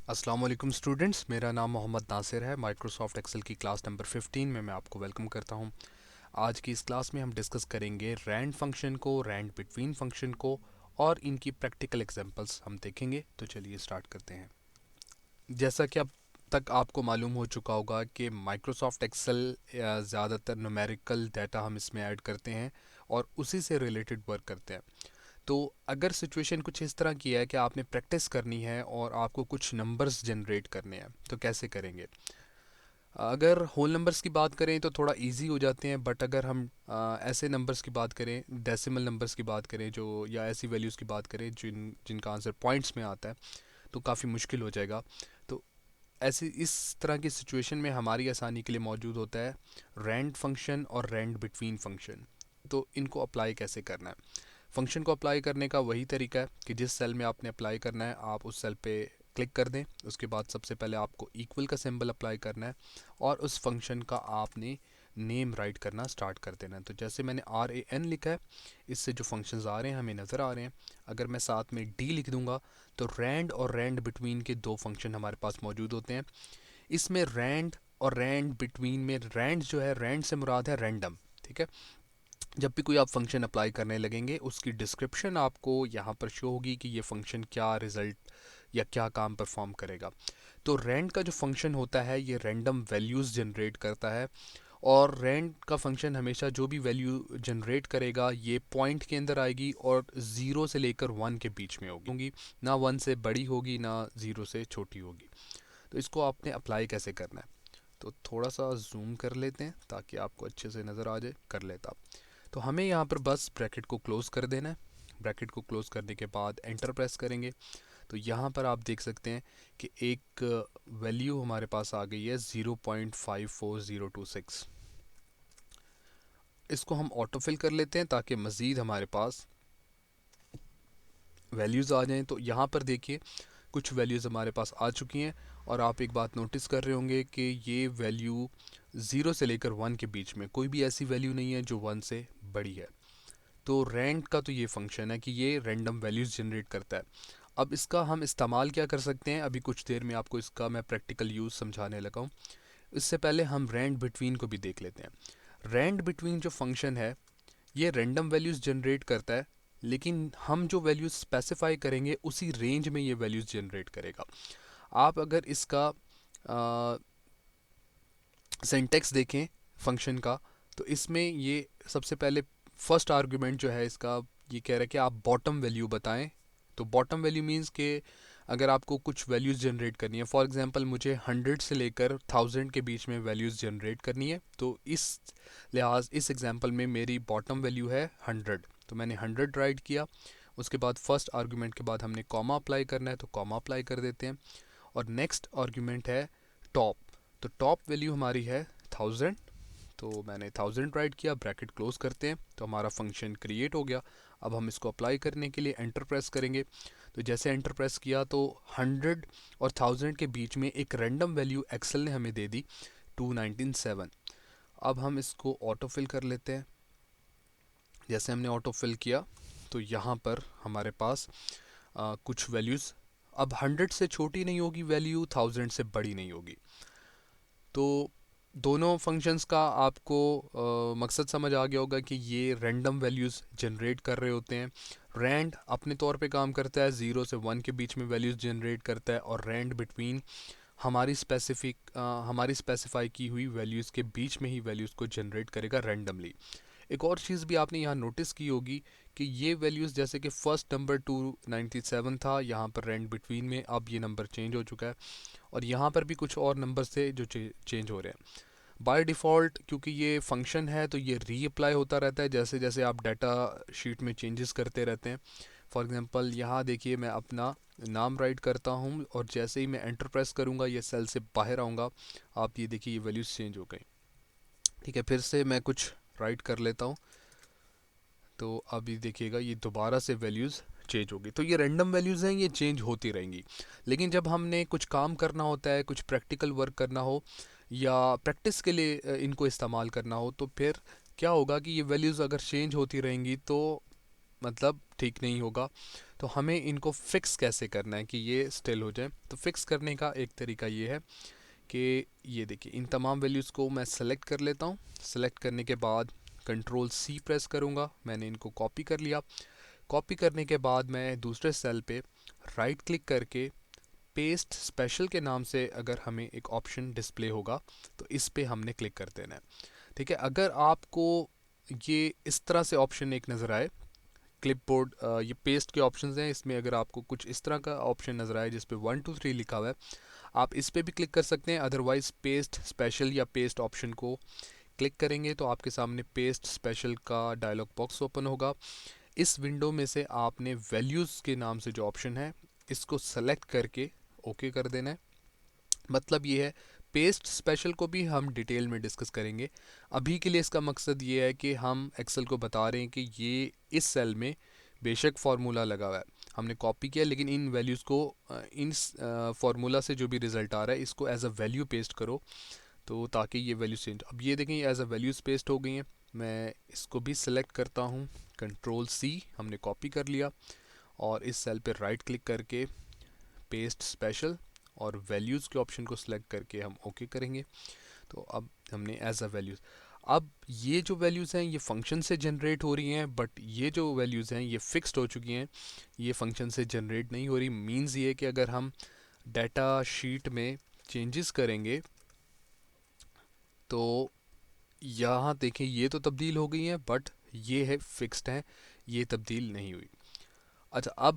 अस्सलाम वालेकुम स्टूडेंट्स, मेरा नाम मोहम्मद नासिर है। माइक्रोसॉफ्ट एक्सेल की क्लास नंबर 15 में मैं आपको वेलकम करता हूं। आज की इस क्लास में हम डिस्कस करेंगे रैंड फंक्शन को, रैंड बिटवीन फंक्शन को और इनकी प्रैक्टिकल एग्जांपल्स हम देखेंगे। तो चलिए स्टार्ट करते हैं। जैसा कि अब तक आपको मालूम हो चुका होगा कि माइक्रोसॉफ्ट एक्सेल ज़्यादातर न्यूमेरिकल डाटा हम इसमें ऐड करते हैं और उसी से रिलेटेड वर्क करते हैं। तो अगर सिचुएशन कुछ इस तरह की है कि आपने प्रैक्टिस करनी है और आपको कुछ नंबर्स जनरेट करने हैं, तो कैसे करेंगे? अगर होल नंबर्स की बात करें तो थोड़ा इजी हो जाते हैं, बट अगर हम ऐसे नंबर्स की बात करें, डेसिमल नंबर्स की बात करें जो, या ऐसी वैल्यूज़ की बात करें जिनका आंसर पॉइंट्स में आता है, तो काफ़ी मुश्किल हो जाएगा। तो ऐसी इस तरह की सिचुएशन में हमारी आसानी के लिए मौजूद होता है रैंड फंक्शन और रैंड बिटवीन फंक्शन। तो इनको अप्लाई कैसे करना है? फंक्शन को अप्लाई करने का वही तरीका है कि जिस सेल में आपने अप्लाई करना है आप उस सेल पे क्लिक कर दें। उसके बाद सबसे पहले आपको इक्वल का सिंबल अप्लाई करना है और उस फंक्शन का आपने नेम राइट करना स्टार्ट कर देना है। तो जैसे मैंने RAN लिखा है, इससे जो फंक्शंस आ रहे हैं हमें नज़र आ रहे हैं। अगर मैं साथ में D लिख दूंगा तो रैंड और रैंड बिटवीन के दो फंक्शन हमारे पास मौजूद होते हैं। इसमें रैंड और रैंड बिटवीन में रैंड जो है, रैंड से मुराद है रैंडम। ठीक है। जब भी कोई आप फंक्शन अप्लाई करने लगेंगे उसकी डिस्क्रिप्शन आपको यहाँ पर शो होगी कि ये फंक्शन क्या रिजल्ट या क्या काम परफॉर्म करेगा। तो रैंड का जो फंक्शन होता है ये रैंडम वैल्यूज़ जनरेट करता है, और रैंड का फंक्शन हमेशा जो भी वैल्यू जनरेट करेगा ये पॉइंट के अंदर आएगी और ज़ीरो से लेकर वन के बीच में होगी। ना वन से बड़ी होगी ना ज़ीरो से छोटी होगी। तो इसको आपने अप्लाई कैसे करना है? तो थोड़ा सा जूम कर लेते हैं ताकि आपको अच्छे से नज़र आ जाए। कर लेता। तो हमें यहाँ पर बस ब्रैकेट को क्लोज़ कर देना है। ब्रैकेट को क्लोज़ करने के बाद एंटर प्रेस करेंगे तो यहाँ पर आप देख सकते हैं कि एक वैल्यू हमारे पास आ गई है 0.54026। इसको हम ऑटो फिल कर लेते हैं ताकि मज़ीद हमारे पास वैल्यूज़ आ जाएं। तो यहाँ पर देखिए कुछ वैल्यूज़ हमारे पास आ चुकी हैं, और आप एक बात नोटिस कर रहे होंगे कि ये वैल्यू ज़ीरो से लेकर वन के बीच में कोई भी ऐसी वैल्यू नहीं है जो वन से बड़ी है। तो रैंड का तो ये फंक्शन है कि ये रैंडम वैल्यूज़ जनरेट करता है। अब इसका हम इस्तेमाल क्या कर सकते हैं, अभी कुछ देर में आपको इसका मैं प्रैक्टिकल यूज़ समझाने लगा हूँ। इससे पहले हम रैंड बिटवीन को भी देख लेते हैं। रैंड बिटवीन जो फंक्शन है ये रैंडम वैल्यूज़ जनरेट करता है, लेकिन हम जो वैल्यूज़ स्पेसिफाई करेंगे उसी रेंज में ये वैल्यूज़ जनरेट करेगा। आप अगर इसका सिंटेक्स देखें फंक्शन का, तो इसमें ये सबसे पहले फर्स्ट आर्गुमेंट जो है इसका, ये कह रहा है कि आप बॉटम वैल्यू बताएं। तो बॉटम वैल्यू मीन्स कि अगर आपको कुछ वैल्यूज़ जनरेट करनी है, फॉर एग्जांपल मुझे 100 से लेकर 1000 के बीच में वैल्यूज़ जनरेट करनी है, तो इस एग्जांपल में मेरी बॉटम वैल्यू है 100। तो मैंने 100 राइट किया। उसके बाद फर्स्ट आर्गुमेंट के बाद हमने कॉमा अप्लाई करना है, तो कॉमा अप्लाई कर देते हैं। और नेक्स्ट आर्गुमेंट है टॉप। तो टॉप वैल्यू हमारी है 1000। तो मैंने 1000 राइट किया, ब्रैकेट क्लोज करते हैं, तो हमारा फंक्शन क्रिएट हो गया। अब हम इसको अप्लाई करने के लिए एंटर प्रेस करेंगे। तो जैसे एंटर प्रेस किया तो 100 और 1000 के बीच में एक रैंडम वैल्यू एक्सेल ने हमें दे दी 2197। अब हम इसको ऑटो फिल कर लेते हैं। जैसे हमने ऑटो फिल किया तो यहाँ पर हमारे पास कुछ वैल्यूज़, अब 100 से छोटी नहीं होगी वैल्यू, 1000 से बड़ी नहीं होगी। तो दोनों फंक्शंस का आपको मकसद समझ आ गया होगा कि ये रैंडम वैल्यूज़ जनरेट कर रहे होते हैं। रैंड अपने तौर पे काम करता है, ज़ीरो से वन के बीच में वैल्यूज़ जनरेट करता है, और रैंड बिटवीन हमारी स्पेसिफाई की हुई वैल्यूज़ के बीच में ही वैल्यूज़ को जनरेट करेगा रैंडमली। एक और चीज़ भी आपने यहाँ नोटिस की होगी कि ये वैल्यूज़, जैसे कि फर्स्ट नंबर 297 था, यहाँ पर रैंड बिटवीन में अब ये नंबर चेंज हो चुका है, और यहाँ पर भी कुछ और नंबर थे जो चेंज हो रहे हैं। बाय डिफ़ॉल्ट क्योंकि ये फंक्शन है तो ये रीअप्लाई होता रहता है जैसे जैसे आप डाटा शीट में चेंजेस करते रहते हैं। फॉर एग्जांपल यहाँ देखिए मैं अपना नाम राइट करता हूँ, और जैसे ही मैं एंटर प्रेस करूँगा ये सेल से बाहर आऊँगा, आप ये देखिए ये वैल्यूज़ चेंज हो गई। ठीक है, फिर से मैं कुछ राइट कर लेता हूँ। तो अभी देखिएगा ये दोबारा से वैल्यूज़ चेंज होगी। तो ये रैंडम वैल्यूज़ हैं, ये चेंज होती रहेंगी। लेकिन जब हमने कुछ काम करना होता है, कुछ प्रैक्टिकल वर्क करना हो या प्रैक्टिस के लिए इनको इस्तेमाल करना हो, तो फिर क्या होगा कि ये वैल्यूज़ अगर चेंज होती रहेंगी तो मतलब ठीक नहीं होगा। तो हमें इनको फिक्स कैसे करना है कि ये स्टिल हो जाए। तो फिक्स करने का एक तरीका ये है कि ये देखिए, इन तमाम वैल्यूज़ को मैं सेलेक्ट कर लेता हूँ। सेलेक्ट करने के बाद कंट्रोल सी प्रेस करूँगा, मैंने इनको कॉपी कर लिया। कॉपी करने के बाद मैं दूसरे सेल पे राइट क्लिक करके पेस्ट स्पेशल के नाम से अगर हमें एक ऑप्शन डिस्प्ले होगा तो इस पे हमने क्लिक कर देना है। ठीक है, अगर आपको ये इस तरह से ऑप्शन एक नज़र आए, क्लिपबोर्ड ये पेस्ट के ऑप्शंस हैं, इसमें अगर आपको कुछ इस तरह का ऑप्शन नज़र आए जिस पे 1 2 3 लिखा हुआ है, आप इस पे भी क्लिक कर सकते हैं। अदरवाइज़ पेस्ट स्पेशल या पेस्ट ऑप्शन को क्लिक करेंगे तो आपके सामने पेस्ट स्पेशल का डायलॉग बॉक्स ओपन होगा। इस विंडो में से आपने वैल्यूज़ के नाम से जो ऑप्शन है इसको सेलेक्ट करके ओके कर देना है। मतलब ये है, पेस्ट स्पेशल को भी हम डिटेल में डिस्कस करेंगे। अभी के लिए इसका मकसद ये है कि हम एक्सेल को बता रहे हैं कि ये इस सेल में बेशक फार्मूला लगा हुआ है, हमने कॉपी किया, लेकिन इन वैल्यूज़ को इन फार्मूला से जो भी रिज़ल्ट आ रहा है इसको एज अ वैल्यू पेस्ट करो, तो ताकि ये वैल्यू चेंज। अब ये देखें एज अ वैल्यूज़ पेस्ट हो गई हैं। मैं इसको भी सिलेक्ट करता हूँ, कंट्रोल सी हमने कॉपी कर लिया, और इस सेल पे राइट क्लिक करके पेस्ट स्पेशल और वैल्यूज़ के ऑप्शन को सिलेक्ट करके हम ओके करेंगे। तो अब हमने एज अ वैल्यूज़, अब ये जो वैल्यूज़ हैं ये फंक्शन से जनरेट हो रही हैं, बट ये जो वैल्यूज़ हैं ये फिक्स्ड हो चुकी हैं, ये फंक्शन से जनरेट नहीं हो रही। मींस ये कि अगर हम डाटा शीट में चेंजेस करेंगे तो यहाँ देखें ये तो तब्दील हो गई हैं, बट ये है फिक्स्ड हैं, ये तब्दील नहीं हुई। अच्छा, अब